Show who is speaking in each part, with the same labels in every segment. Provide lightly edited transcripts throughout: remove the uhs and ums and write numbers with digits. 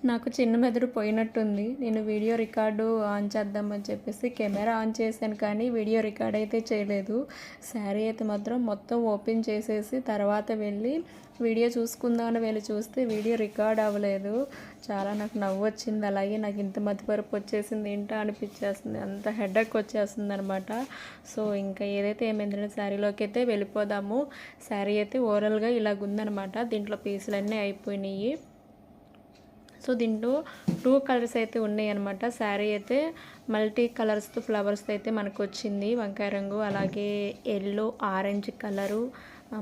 Speaker 1: నాకు చిన్న మెదడు పోయినట్టుంది. నేను వీడియో రికార్డు ఆన్ చేద్దామని చెప్పేసి కెమెరా ఆన్ చేశాను కానీ వీడియో రికార్డ్ అయితే చేయలేదు. శారీ అయితే మాత్రం మొత్తం ఓపెన్ చేసేసి తర్వాత వెళ్ళి వీడియో చూసుకుందామని వెళ్ళి చూస్తే వీడియో రికార్డ్ అవ్వలేదు. చాలా నాకు నవ్వు వచ్చింది. అలాగే నాకు ఇంత మతిమరుపు వచ్చేసింది ఏంటో అనిపించేస్తుంది. అంత హెడేక్ వచ్చేస్తుంది అనమాట. సో ఇంకా ఏదైతే ఏమైందంటే శారీలోకి అయితే వెళ్ళిపోదాము. శారీ అయితే ఓవరాల్గా ఇలాగుందనమాట. దీంట్లో పీసులన్నీ అయిపోయినాయి. సో దీంట్లో 2 కలర్స్ అయితే ఉన్నాయి అన్నమాట. శారీ అయితే మల్టీ కలర్స్తో ఫ్లవర్స్తో అయితే మనకు వచ్చింది. వంకాయ రంగు, అలాగే ఎల్లో, ఆరెంజ్ కలరు,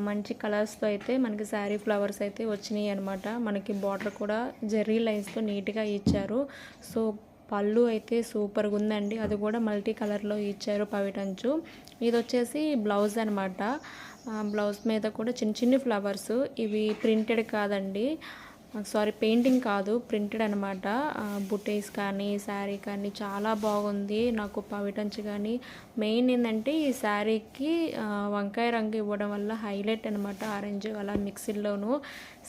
Speaker 1: మంచి కలర్స్తో అయితే మనకి శారీ ఫ్లవర్స్ అయితే వచ్చినాయి అనమాట. మనకి బార్డర్ కూడా జెర్రీ లైన్స్తో నీట్గా ఇచ్చారు. సో పళ్ళు అయితే సూపర్గా ఉందండి. అది కూడా మల్టీ కలర్లో ఇచ్చారు పవిటంచు. ఇది వచ్చేసి బ్లౌజ్ అనమాట. బ్లౌజ్ మీద కూడా చిన్న చిన్న ఫ్లవర్స్, ఇవి ప్రింటెడ్ కాదండి, సారీ పెయింటింగ్ కాదు, ప్రింటెడ్ అనమాట. బుటీస్ కానీ శారీ కానీ చాలా బాగుంది. నాకు పవిటంచు కానీ మెయిన్ ఏంటంటే ఈ శారీకి వంకాయ రంగు ఇవ్వడం వల్ల హైలైట్ అనమాట. ఆరెంజ్ అలా మిక్సీలోను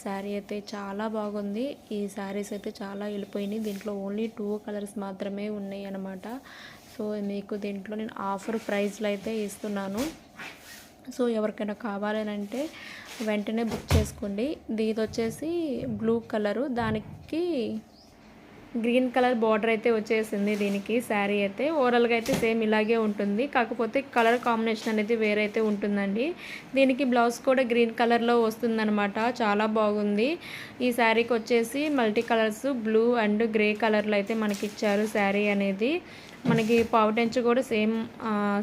Speaker 1: శారీ అయితే చాలా బాగుంది. ఈ శారీస్ అయితే చాలా వెళ్ళిపోయినాయి. దీంట్లో ఓన్లీ 2 కలర్స్ మాత్రమే ఉన్నాయి అనమాట. సో మీకు దీంట్లో నేను ఆఫర్ ప్రైస్లో అయితే ఇస్తున్నాను. సో ఎవరికైనా కావాలంటే వెంటనే బుక్ చేసుకోండి. ఇది వచ్చేసి బ్లూ కలరు, దానికి గ్రీన్ కలర్ బార్డర్ అయితే వచ్చేసింది. దీనికి శారీ అయితే ఓవరాల్గా అయితే సేమ్ ఇలాగే ఉంటుంది, కాకపోతే కలర్ కాంబినేషన్ అనేది వేరే అయితే ఉంటుందండి. దీనికి బ్లౌజ్ కూడా గ్రీన్ కలర్లో వస్తుందన్నమాట. చాలా బాగుంది. ఈ శారీకి వచ్చేసి multi colours blue and grey కలర్లో అయితే మనకి ఇచ్చారు. శారీ అనేది మనకి పావుటెంచు కూడా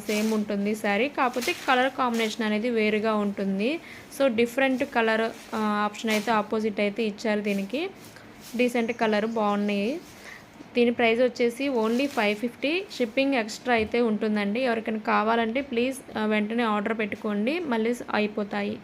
Speaker 1: సేమ్ ఉంటుంది శారీ, కాకపోతే కలర్ కాంబినేషన్ అనేది వేరుగా ఉంటుంది. సో డిఫరెంట్ కలర్ ఆప్షన్ అయితే ఆపోజిట్ అయితే ఇచ్చారు. దీనికి డీసెంట్ కలర్ బాగున్నాయి. దీని ప్రైస్ వచ్చేసి ఓన్లీ 550. షిప్పింగ్ ఎక్స్ట్రా అయితే ఉంటుందండి. ఎవరికైనా కావాలంటే ప్లీజ్ వెంటనే ఆర్డర్ పెట్టుకోండి, మళ్ళీ అయిపోతాయి.